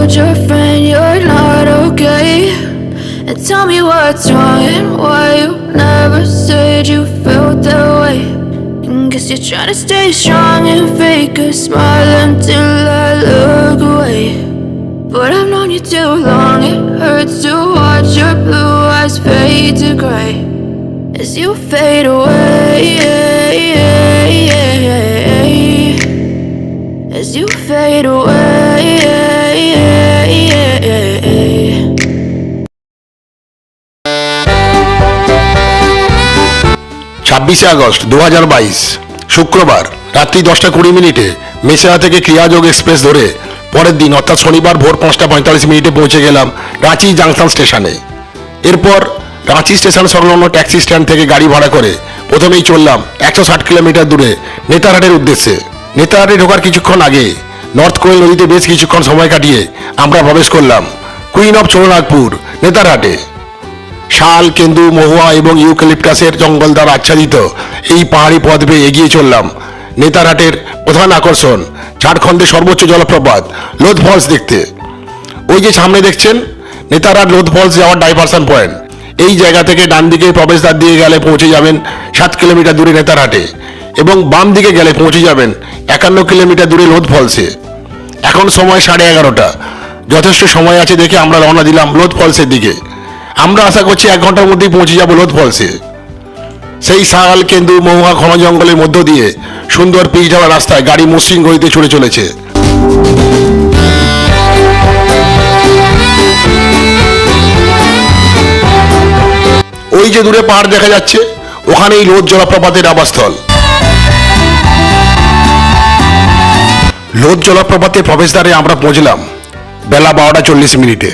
told your friend you're not okay? And tell me what's wrong and why you never said you felt that way. And guess you're trying to stay strong and fake a smile until I look away. But I've known you too long, it hurts to watch your blue eyes fade to gray as you fade away, as you fade away. 26 August 2022 শুক্রবার রাত্রি 10:20 মেসেরা থেকে ক্রিয়াযোগ express ধরে পরের দিন অর্থাৎ শনিবার ভোর 5:45 পৌঁছে গেলাম রাঁচি জাংশন স্টেশনে। এরপর রাঁচি স্টেশন সংলগ্ন ট্যাক্সি স্ট্যান্ড থেকে গাড়ি ভাড়া করে প্রথমেই চললাম 160 কিলোমিটার দূরে নেতারহাটের উদ্দেশ্যে। নেতারহাটে ঢোকার কিছুক্ষণ আগে নর্থ কোয়েল নদীতে বেশ কিছুক্ষণ সময় কাটিয়ে আমরা প্রবেশ করলাম কুইন অফ ছোটনাগপুর নেতারহাটে। শাল, কেন্দু, মহুয়া এবং ইউক্যালিপটাসের জঙ্গল দ্বারা আচ্ছাদিত এই পাহাড়ি পথ বেয়ে এগিয়ে চললাম নেতারহাটের প্রধান আকর্ষণ ঝাড়খণ্ডের সর্বোচ্চ জলপ্রপাত লোধ ফলস দেখতে। ওই যে সামনে দেখছেন নেতারহাট লোধ ফলস যাওয়ার ডাইভারশন পয়েন্ট। এই জায়গা থেকে ডান দিকে প্রবেশদ্বার দিয়ে গেলে পৌঁছে যাবেন 7 কিলোমিটার দূরে নেতারহাটে এবং বাম দিকে গেলে পৌঁছে যাবেন 51 কিলোমিটার দূরে লোধ ফলসে। এখন সময় 11:30। যথেষ্ট সময় আছে দেখে আমরা রওনা দিলাম লোধ ফলসের দিকে। আমরা আশা করছি 1 ঘন্টার মধ্যেই পৌঁছে যাব লোধ ফলসে। সেই শাল, কেন্দু, মহুয়া ঘন জঙ্গলের মধ্য দিয়ে সুন্দর পিচ ঢালা রাস্তায় গাড়ি মসৃণ গতিতে ছুটে চলেছে। ওই যে দূরে পাহাড় দেখা যাচ্ছে ওখানেই লোধ জলপ্রপাতের আবাসস্থল। লোধ জলপ্রপাতের প্রবেশদ্বারে আমরা পৌঁছলাম বেলা 12:40।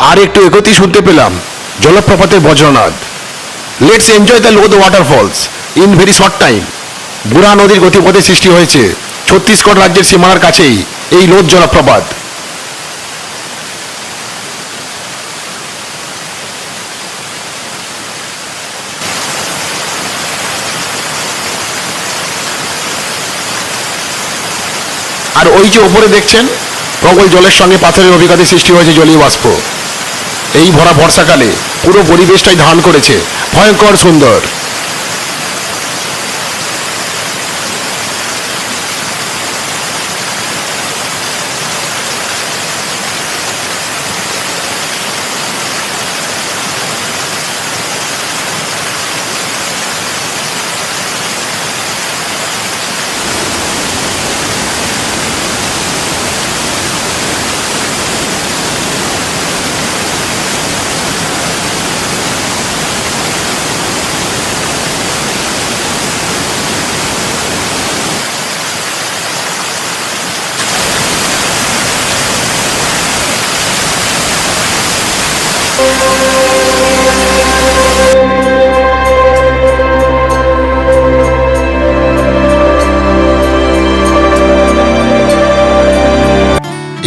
আর একটু এগোতেই শুনতে পেলাম জলপ্রপাতের বজ্রনাদ। Let's enjoy the Lodh waterfalls in very short time. Burha নদীর গতিপথে সৃষ্টি হয়েছে ছত্তিশগড় রাজ্যের সীমানার কাছেই এই লোধ জলপ্রপাত। আর ওই যে ওপরে দেখছেন প্রবল জলের সঙ্গে পাথরের অভিঘাতে সৃষ্টি হয়েছে জলীয় বাষ্প। এই ভরা বর্ষাকালে পুরো পরিবেশটাই ধারণ করেছে ভয়ঙ্কর সুন্দর।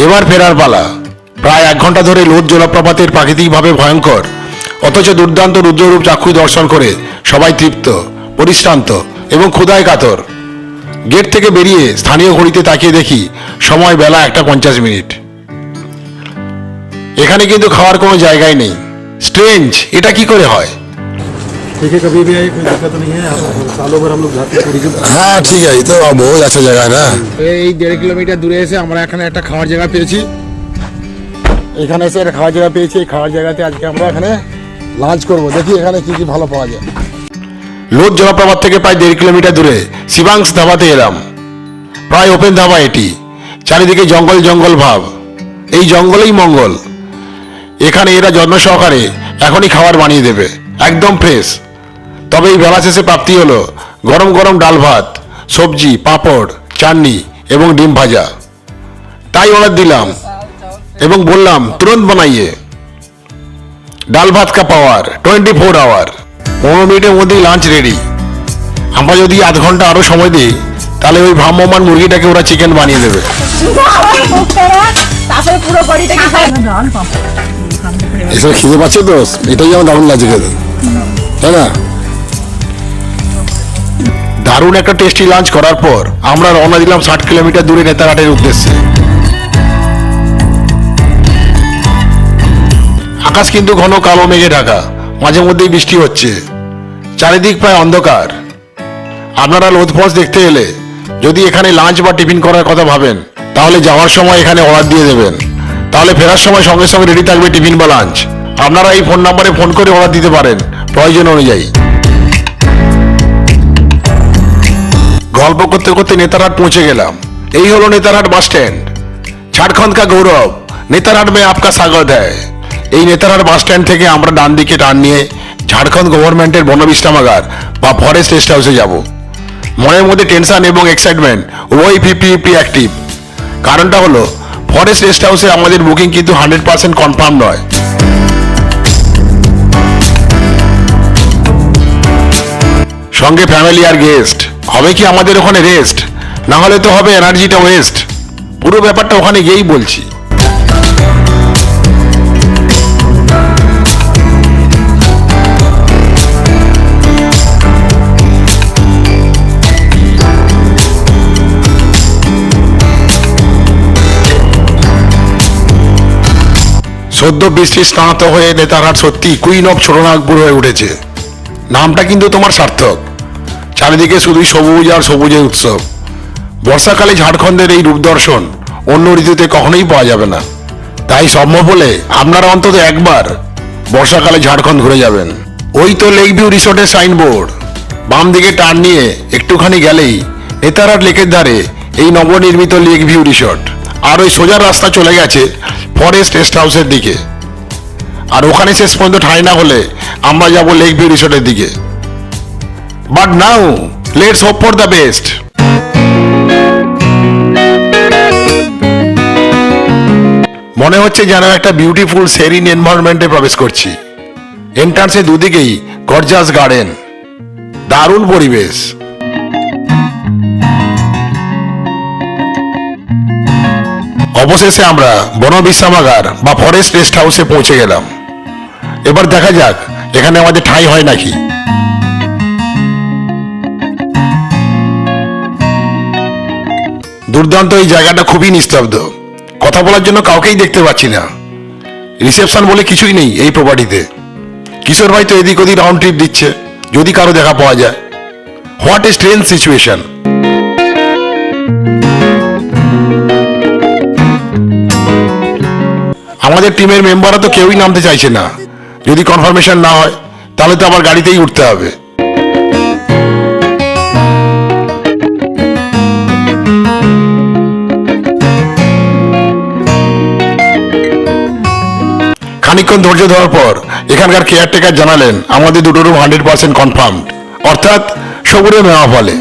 এবার ফেরার পালা। প্রায় 1 ঘন্টা ধরে লোধ জলপ্রপাতের প্রাকৃতিকভাবে ভয়ঙ্কর অথচ দুর্দান্ত রুদ্ররূপ চাক্ষু দর্শন করে সবাই তৃপ্ত, পরিশ্রান্ত এবং ক্ষুধায় কাতর। গেট থেকে বেরিয়ে স্থানীয় ঘড়িতে তাকিয়ে দেখি সময় বেলা 1:50। এখানে কিন্তু খাওয়ার কোনো জায়গায় নেই। স্ট্রেঞ্জ, এটা কি করে হয়? ठीक है, कभी भी आए, कोई दिक्कत नहीं है। सालों भर हम लोग जाते हैं टूरिज्म। হ্যাঁ ঠিক আছে, তো বহু আছে জায়গা না। এই 1.5 কিলোমিটার দূরে এসে আমরা এখানে একটা খাওয়ার জায়গা পেয়েছি। এখানে এসে একটা খাওয়ার জায়গা পেয়েছি। এই খাওয়ার জায়গাতে আজকে আমরা এখানে লাঞ্চ করব। দেখি এখানে কি কি ভালো পাওয়া যায়। লোধ জলপ্রপাত থেকে প্রায় 1.5 কিলোমিটার দূরে শিবাংশ ধাবাতে এলাম। প্রায় ওপেন ধাবা এটি। চারিদিকে জঙ্গল জঙ্গল ভাব। এই জঙ্গলেই মঙ্গল। এখানে এরা যত্ন সহকারে এখনই খাবার বানিয়ে দেবে, একদম ফ্রেশ। তবে এই বেলা শেষে প্রাপ্তি হলো গরম গরম ডাল ভাত, সবজি, পাঁপড়, চাটনি এবং ডিম ভাজা। তাই অর্ডার দিলাম এবং বললাম তুরন্ত বানাইয়ে। ডাল ভাত কা পাওয়ার 24 আওয়ার। 15 মিনিটের মধ্যেই লাঞ্চ রেডি। আমরা যদি আধ ঘন্টা আরো সময় দিই তাহলে ওই ভ্রাম্যমান মুরগিটাকে ওরা চিকেন বানিয়ে দেবে। এসব খিদে পাচ্ছে তো, এটাই আমার দারুণ লাগছে খেতে, তাই না? দারুণ একটা টেস্টি লাঞ্চ করার পর আমরা রওনা দিলাম 60 কিলোমিটার দূরে নেতারহাটের উদ্দেশ্যে। আকাশ কিন্তু ঘন কালো মেঘে ঢাকা, মাঝে মধ্যেই বৃষ্টি হচ্ছে, চারিদিক প্রায় অন্ধকার। আপনারা লোধফস দেখতে এলে যদি এখানে লাঞ্চ বা টিফিন করার কথা ভাবেন, তাহলে যাওয়ার সময় এখানে অর্ডার দিয়ে দেবেন, তাহলে ফেরার সময় সঙ্গে সঙ্গে রেডি থাকবে টিফিন বা লাঞ্চ। আপনারা এই ফোন নাম্বারে ফোন করে অর্ডার দিতে পারেন প্রয়োজন অনুযায়ী। গল্প করতে করতে নেতারহাট পৌঁছে গেলাম। এই হলো নেতারহাট বাস স্ট্যান্ড। ঝাড়খণ্ড কা গৌরব, নেতারহাট মে আপকা স্বাগত হ্যায়। এই নেতারহাট বাস স্ট্যান্ড থেকে আমরা ডান দিকে টার্ন নিয়ে ঝাড়খণ্ড গভর্নমেন্টের বনবিশ্রামাগার বা ফরেস্ট রেস্ট হাউসে যাব। মনের মধ্যে টেনশন এবং এক্সাইটমেন্ট উভয়ই 50-50 অ্যাক্টিভ। কারণটা হলো ফরেস্ট রেস্ট হাউসে আমাদের বুকিং কিন্তু 100% কনফার্ম নয়। সঙ্গে ফ্যামিলি আর গেস্ট। হবে কি আমাদের ওখানে রেস্ট? না হলে তো হবে এনার্জিটা ওয়েস্ট। পুরো ব্যাপারটা ওখানে গিয়েই বলছি। সদ্য বৃষ্টি স্নাত হয়ে নেতারহাট সত্যি কুইন অফ ছোটনাগপুর হয়ে উঠেছে। নামটা কিন্তু তোমার সার্থক। চারিদিকে শুধুই সবুজ আর সবুজের উৎসব। বর্ষাকালে ঝাড়খণ্ডের এই রূপ দর্শন অন্য ঋতুতে কখনোই পাওয়া যাবে না। তাই সম্ভব হলে আপনারা অন্তত একবার বর্ষাকালে ঝাড়খণ্ড ঘুরে যাবেন। ওই তো লেক ভিউ রিসোর্টের সাইনবোর্ড। বাম দিকে টার্ন নিয়ে একটুখানি গেলেই নেতারহাট লেকের ধারে এই নবনির্মিত লেক ভিউ রিসোর্ট। আর ওই সোজা রাস্তা চলে গেছে ফরেস্ট রেস্ট হাউসের দিকে। আর ওখানে শেষ পর্যন্ত ঠাঁই না হলে আমরা যাব লেক ভিউ রিসোর্টের দিকে। But now let's hope for the best. মনে হচ্ছে যেন একটা বিউটিফুল সেরিন এনভায়রনমেন্টে প্রবেশ করছি। এন্ট্রান্সে দুদিকেই গর্জাস গার্ডেন, দারুণ পরিবেশ। অবশেষে আমরা বনবিশ্রামাগার বা ফরেস্ট রেস্ট হাউসে পৌঁছে গেলাম। এবার দেখা যাক এখানে আমাদের ঠাঁই হয় নাকি। দুর্দান্ত এই জায়গাটা খুবই নিস্তব্ধ। কথা বলার জন্য কাউকেই দেখতে পাচ্ছি না। রিসেপশন বলে কিছুই নেই এই প্রপার্টিতে। কিশোর ভাই তো এদিক ওদিক রাউন্ড ট্রিপ দিচ্ছে, যদি কারো দেখা পাওয়া যায়। What a strange situation. আমাদের টিমের মেম্বাররা তো কেউই নামতে চাইছে না। যদি কনফার্মেশন না হয় তাহলে তো আবার গাড়িতেই উঠতে হবে। খানিকক্ষণ ধৈর্য ধরার পর এখানকার কেয়ারটেকার জানালেন আমাদের দুটো রুম 100% কনফার্মড, অর্থাৎ সবুরে নেওয়া ফলে।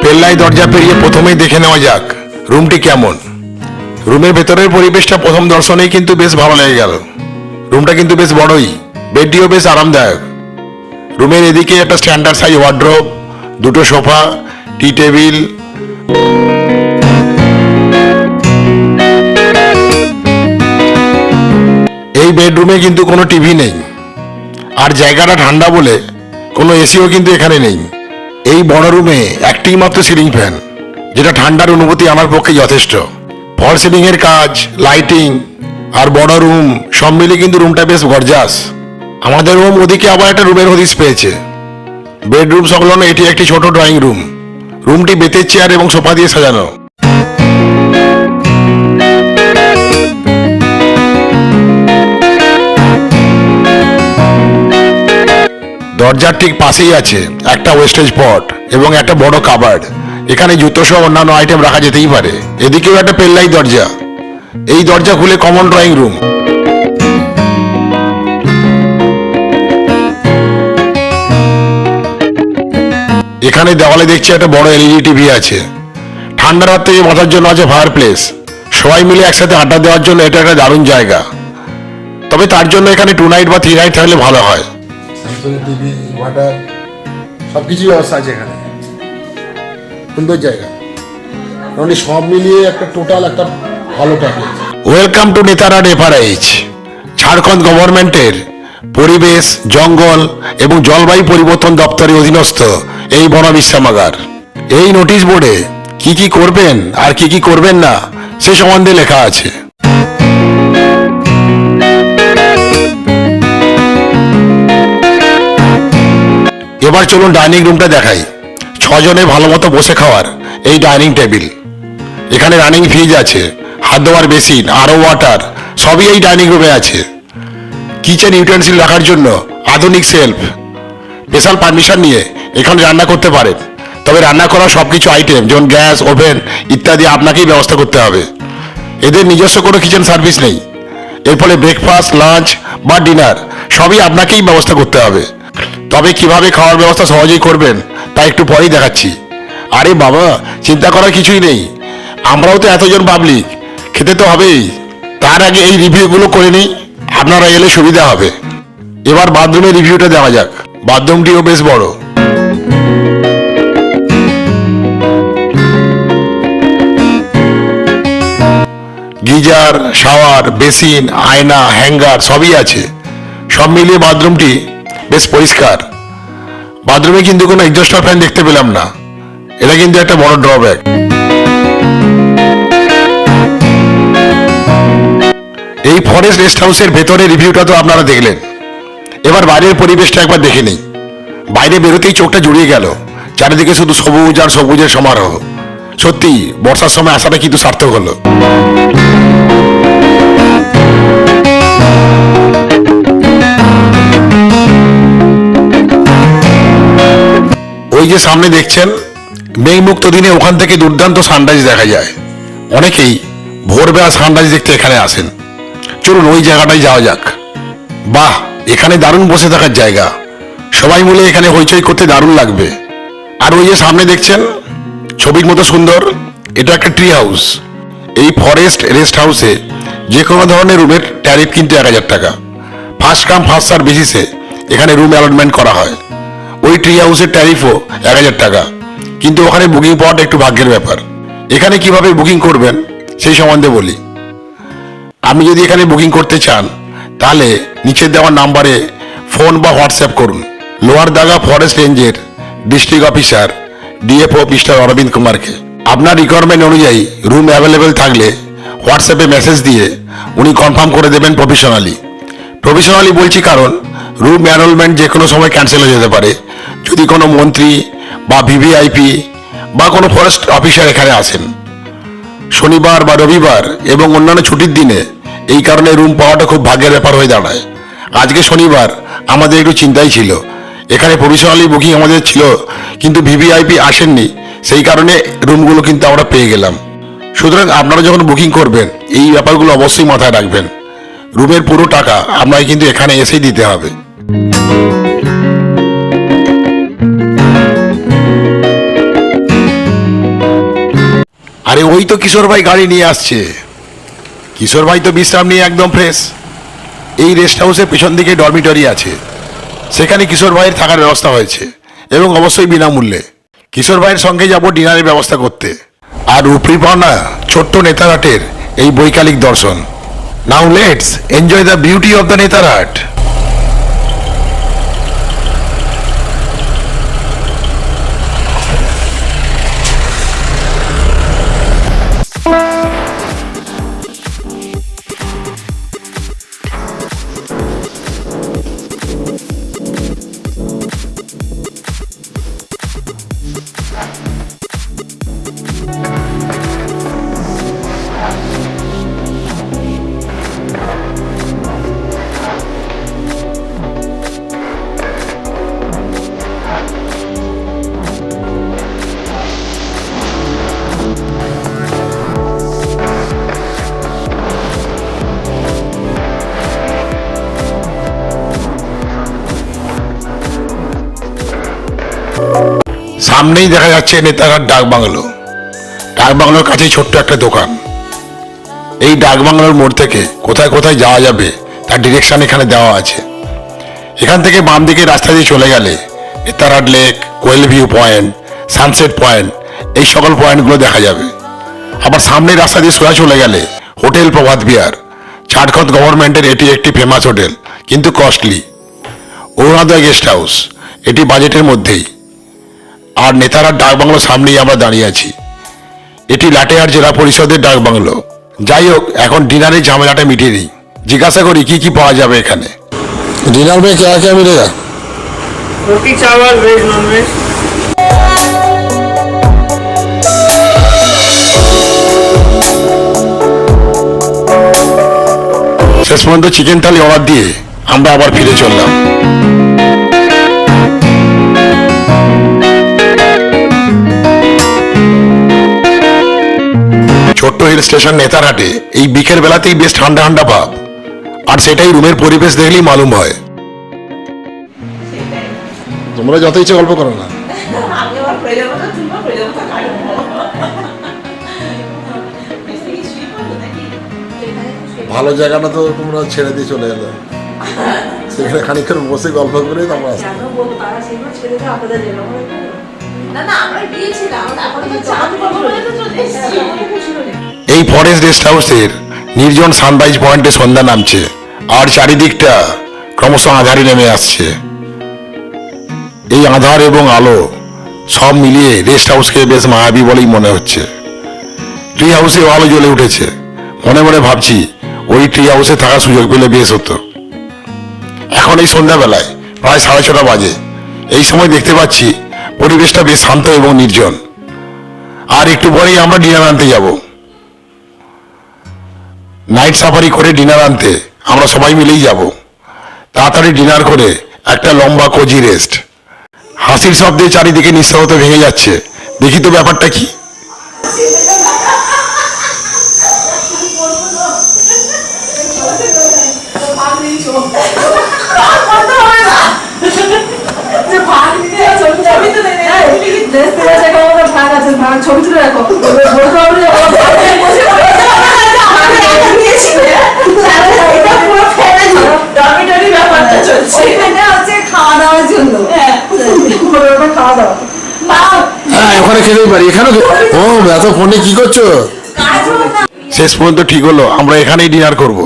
পেল্লাই দরজা পেরিয়ে প্রথমেই দেখে নেওয়া যাক রুমটি কেমন। রুমের ভেতরের পরিবেশটা প্রথম দর্শনেই কিন্তু বেশ ভালো লেগে গেল। রুমটা কিন্তু বেশ বড়ই, বেডটিও বেশ আরামদায়ক। রুমের এদিকে একটা স্ট্যান্ডার্ড সাইজ ওয়ার্ড্রোব, দুটো সোফা, টি টেবিল। এই বেডরুমে কিন্তু কোনো টিভি নেই, আর জায়গাটা ঠান্ডা বলে কোনো এসিও কিন্তু এখানে নেই। এই বড় রুমে একটি মাত্র সিলিং ফ্যান, যেটা ঠান্ডার অনুভূতি আমার পক্ষে যথেষ্ট। ফল সিলিং এর কাজ, লাইটিং আর বড় রুম সব মিলে কিন্তু রুমটা বেশ গর্জাস। আমাদের রুম ওদিকে আবার একটা রুমের হদিস পেয়েছে। বেডরুম সংলগ্ন এটি একটি ছোট ড্রয়িং রুম। রুমটি বেতের চেয়ার এবং সোফা দিয়ে সাজানো। দরজার ঠিক পাশেই আছে একটা ওয়েস্টেজ পট এবং একটা বড় কাবার্ড। এখানে জুতো সহ অন্যান্য আইটেম রাখা যেতেই পারে। এদিকেও একটা পেল্লাই দরজা। এই দরজা খুলে কমন ড্রয়িং রুম। এখানে দেওয়ালে দেখছি একটা বড় এলইডি টিভি আছে। ঠান্ডা রাত থেকে বসার জন্য আছে ফায়ার প্লেস। সবাই মিলে একসাথে আড্ডা দেওয়ার জন্য এটা একটা দারুণ জায়গা। তবে তার জন্য এখানে 2 নাইট বা 3 নাইট থাকলে ভালো হয়। টিভি, ওয়াটার সবকিছু ব্যবস্থা আছে এখানে। সুন্দর জায়গা, মানে সব মিলিয়ে একটা টোটাল একটা ভালো package. Welcome to Netarhat FRH. Jharkhand গভর্নমেন্টের পরিবেশ, জঙ্গল এবং জলবায়ু পরিবর্তন দপ্তরের অধীনস্থ এই বনবিশ্রামাগার। এই নোটিশ বোর্ডে কি কি করবেন আর কি কি করবেন না সে সম্বন্ধে লেখা আছে। এবার চলুন ডাইনিং রুমটা দেখাই। 6 জনে ভালো মতো বসে খাওয়ার এই ডাইনিং টেবিল। এখানে রানিং ফ্রিজ আছে, হাত ধোয়ার বেসিন, আরও ওয়াটার, সবই এই ডাইনিং রুমে আছে। কিচেন ইউটেন্সিল রাখার জন্য আধুনিক সেলফ। স্পেশাল পারমিশন নিয়ে এখানে রান্না করতে পারেন, তবে রান্না করা সবকিছু আইটেম যেমন গ্যাস, ওভেন ইত্যাদি আপনাকেই ব্যবস্থা করতে হবে। এদের নিজস্ব কোনো কিচেন সার্ভিস নেই। এর ফলে ব্রেকফাস্ট, লাঞ্চ বা ডিনার সবই আপনাকেই ব্যবস্থা করতে হবে। তবে কিভাবে খাওয়ার ব্যবস্থা সহজেই করবেন তা একটু পরেই দেখাচ্ছি। আরে বাবা, চিন্তা করার কিছুই নেই, আমরাও তো এতজন পাবলিক, খেতে তো হবেই। তার আগে এই রিভিউগুলো করে নিই, আপনারা এলে সুবিধা হবে। এবার বাথরুমের রিভিউটা দেওয়া যাক। বাথরুমটিও বেশ বড়। গিজার, শাওয়ার, বেসিন, আয়না, হ্যাঙ্গার সবই আছে। সব মিলিয়ে বাথরুমটি বেশ পরিষ্কার। বাথরুমে কিন্তু কোনো এক্সস্টার ফ্যান দেখতে পেলাম না, এটা কিন্তু একটা বড় ড্রব্যাক। এই ফরেস্ট রেস্ট হাউসের ভেতরে রিভিউটা তো আপনারা দেখলেন। এবার বাইরের পরিবেশটা একবার দেখে নিই। বাইরে বেরোতেই চোখটা জুড়িয়ে গেল, চারিদিকে শুধু সবুজ আর সবুজের সমারোহ। সত্যি বর্ষার সময় আসাটা কিন্তু সার্থক হলো। ওই যে সামনে দেখছেন, মেঘমুক্ত দিনে ওখান থেকে দুর্দান্ত সানরাইজ দেখা যায়। অনেকেই ভোরবেলা সানরাইজ দেখতে এখানে আসেন। চলুন ওই জায়গাটায় যাওয়া যাক। বাহ, এখানে দারুণ বসে থাকার জায়গা, সবাই মিলে এখানে হইচই করতে দারুণ লাগবে। আর ওই যে সামনে দেখছেন, ছবির মতো সুন্দর, এটা একটা ট্রি হাউস। এই ফরেস্ট রেস্ট হাউসে যে কোনো ধরনের রুমের ট্যারিফ কিন্তু 1000 টাকা। ফার্স্ট কাম ফার্স্ট সার্ভ বেসিসে এখানে রুম অ্যালটমেন্ট করা হয়। ওই ট্রি হাউসের ট্যারিফও 1000 টাকা, কিন্তু ওখানে বুকিং পাওয়াটা একটু ভাগ্যের ব্যাপার। এখানে কিভাবে বুকিং করবেন সেই সম্বন্ধে বলি। আপনি যদি এখানে বুকিং করতে চান তাহলে নিচের দেওয়া নাম্বারে ফোন বা হোয়াটসঅ্যাপ করুন। লোয়ার দাগা ফরেস্ট রেঞ্জের district officer DFO mister Arabinda কুমারকে। আপনার রিকোয়ারমেন্ট অনুযায়ী রুম অ্যাভেলেবেল থাকলে হোয়াটসঅ্যাপে মেসেজ দিয়ে উনি কনফার্ম করে দেবেন প্রফেশনালি বলছি, কারণ রুম এনরোলমেন্ট যে কোনো সময় ক্যান্সেল হয়ে যেতে পারে যদি কোনো মন্ত্রী বা ভিভিআইপি বা কোনো ফরেস্ট অফিসার এখানে আসেন। শনিবার বা রবিবার এবং অন্যান্য ছুটির দিনে এই কারণে রুম পাওয়াটা খুব ভাগ্যের ব্যাপার হয়ে দাঁড়ায়। আজকে শনিবার, আমাদের একটু চিন্তাই ছিল। এখানে প্রফেশনালি বুকিং আমাদের ছিল, কিন্তু ভিভিআইপি আসেননি, সেই কারণে রুমগুলো কিন্তু আমরা পেয়ে গেলাম। সুতরাং আপনারা যখন বুকিং করবেন এই ব্যাপারগুলো অবশ্যই মাথায় রাখবেন। রুমের পুরো টাকা আপনাকে কিন্তু এখানে এসেই দিতে হবে। আরে ওই তো কিশোর ভাই গাড়ি নিয়ে আসছে। কিশোর ভাই তো বিশ্রাম নিয়ে একদম ফ্রেশ। এই রেস্ট হাউসের পেছন দিকে ডরমিটরি আছে, সেখানে কিশোর ভাইয়ের থাকার ব্যবস্থা হয়েছে এবং অবশ্যই বিনামূল্যে। কিশোর ভাইয়ের সঙ্গে যাব ডিনারের ব্যবস্থা করতে। আর উপরি পাওনা ছোট্ট নেতারহাটের এই বৈকালিক দর্শন। Now let's enjoy the beauty of the Netarhat. সামনেই দেখা যাচ্ছে নেতারহাট ডাক বাংলো। ডাক বাংলোর কাছে ছোট্ট একটা দোকান। এই ডাক বাংলোর মোড় থেকে কোথায় কোথায় যাওয়া যাবে তার ডিরেকশন এখানে দেওয়া আছে। এখান থেকে বাম দিকে রাস্তা দিয়ে চলে গেলে নেতারহাট লেক, কোয়েল ভিউ পয়েন্ট, সানসেট পয়েন্ট, এই সকল পয়েন্টগুলো দেখা যাবে। আবার সামনের রাস্তা দিয়ে সোজা চলে গেলে হোটেল প্রভাত বিহার, ঝাড়খণ্ড গভর্নমেন্টের এটি একটি ফেমাস হোটেল, কিন্তু কস্টলি। অরুণোদয় গেস্ট হাউস, এটি বাজেটের মধ্যেই। আর নেতারহাট ডাক বাংলোর সামনেই আমরা দাঁড়িয়ে আছি। এটি লাটেহার জেলা পরিষদের ডাক বাংলো। যাই হোক, এখন ডিনারের ঝামেলাটা মিটিয়ে দিই। জিজ্ঞাসা করি কি কি পাওয়া যাবে এখানে। ডিনার में क्या क्या मिलेगा? रोटी चावल वेज नॉन वेज। শেষ পর্যন্ত চিকেন থালি অর্ডার দিয়ে আমরা আবার ফিরে চললাম। ছোট্ট হিল স্টেশন নেতারহাটে এই বিকেল বেলাতেই বেশ ঠান্ডা ঠান্ডা ভাব, আর সেটাই রুমের পরিবেশ দেখলেই মালুম হয়। তোমরা যত ইচ্ছে গল্প করো না। ভালো জায়গাটা তো তোমরা ছেড়ে দিয়ে চলে এলে, সেখানে খানিকক্ষণ বসে গল্প করে তোমরা আসতে। এই ফরেস্ট রেস্ট হাউসের নির্জন সানরাইজ পয়েন্টে সন্ধ্যা নামছে, আর চারিদিকটা ক্রমশ আঁধারে নেমে আসছে। এই আঁধার এবং আলো সব মিলিয়ে রেস্ট হাউসকে বেশ মায়াবী বলেই মনে হচ্ছে। ট্রি হাউসে আলো জ্বলে উঠেছে। মনে মনে ভাবছি ওই ট্রি হাউসে থাকার সুযোগ পেলে বেশ হতো। এখন এই সন্ধ্যাবেলায় প্রায় 6:30 বাজে। এই সময় দেখতে পাচ্ছি পরিবেশটা বেশ শান্ত এবং নির্জন। আর একটু পরেই আমরা ডিনার আনতে যাব। নাইট সাফারি করে ডিনার আনতে আমরা সবাই মিলেই যাব। তাড়াতাড়ি ডিনার করে একটা লম্বা কোজি রেস্ট। হাসির শব্দে চারিদিকে নিঃশব্দ ভেঙে যাচ্ছে। দেখি তো ব্যাপারটা কি। ছবি তুলে রাখো। খাওয়া দাওয়ার জন্য খাওয়া দাওয়া হ্যাঁ, ওখানে খেতেই পারি। এখানে ও এত ফোনে কি করছো? শেষ পর্যন্ত ঠিক হলো আমরা এখানেই ডিনার করব।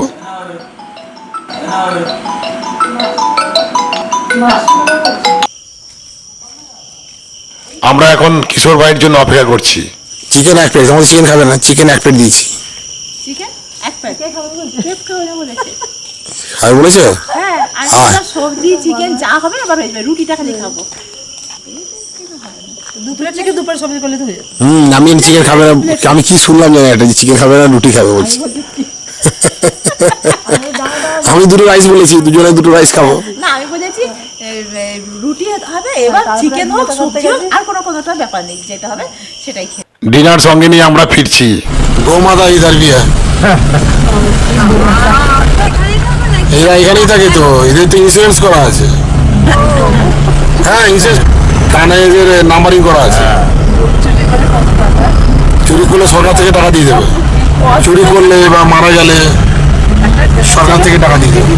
আমরা এখন কিশোর ভাইয়ের জন্য অপেক্ষা করছি। চিকেন এক প্লেট। আমাদের চিকেন খাবে না, চিকেন এক প্লেট দিয়েছি। চিকেন এক প্লেট কেক খাওয়া বলেছে। আর বলেছে হ্যাঁ, আর একটা সবজি চিকেন যা হবে আবার হয়ে যাবে। রুটিটা খালি খাবো। দুপুরে চিকেন দুপুরে সবজি করলে তো হয়ে যাবে। আমি চিকেন খাবে না। আমি কি শুনলাম জানি একটা, যে চিকেন খাবে না রুটি খাবে বলছি। আমি দুটো রাইস বলেছি, দুজনে দুটো রাইস খাবো। না, আমি বলেছি রুটি হবে, এবার চিকেন হোক সবজি হোক আর কোনোটা ব্যাপার নেই, যেটা হবে সেটাই খেয়ে। ডিনার সঙ্গে নিয়ে আমরা ফিরছি। গোমাতা ইধার বিয়া। এরা এখানেই থাকে তো, এদের তো ইন্স্যুরেন্স করা আছে। হ্যাঁ, ইন্স্যুরেন্স কানে এদের নাম্বারিং করা আছে। চুরি করলে সরকার থেকে টাকা দিয়ে দেবে। চুরি করলে বা মারা গেলে সরকার থেকে টাকা দিয়ে দেবে।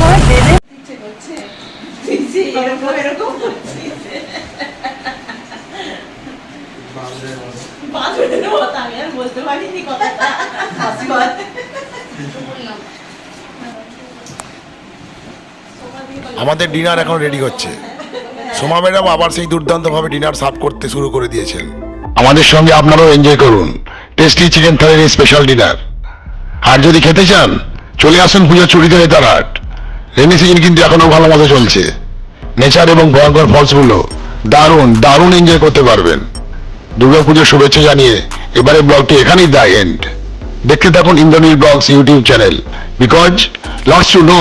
আমাদের ডিনার এখন রেডি হচ্ছে। সোমা ম্যাডাম আবার সেই দুর্দান্তভাবে ডিনার সার্ভ করতে শুরু করে দিয়েছেন। আমাদের সঙ্গে আপনারাও এনজয় করুন টেস্টি চিকেন থালির স্পেশাল ডিনার। আর যদি খেতে চান চলে আসুন পূজা চুরিতে নেতারহাট। রেনি সিজন কিন্তু এখনো ভালো মতো চলছে। নেচার এবং ভয়ঙ্কর ফলসগুলো দারুণ দারুণ এনজয় করতে পারবেন। দুর্গাপুজোর শুভেচ্ছা জানিয়ে এবারে ব্লগটি এখানেই দ্য এন্ড। দেখতে থাকুন Indranil blogs YouTube channel, because lots to no.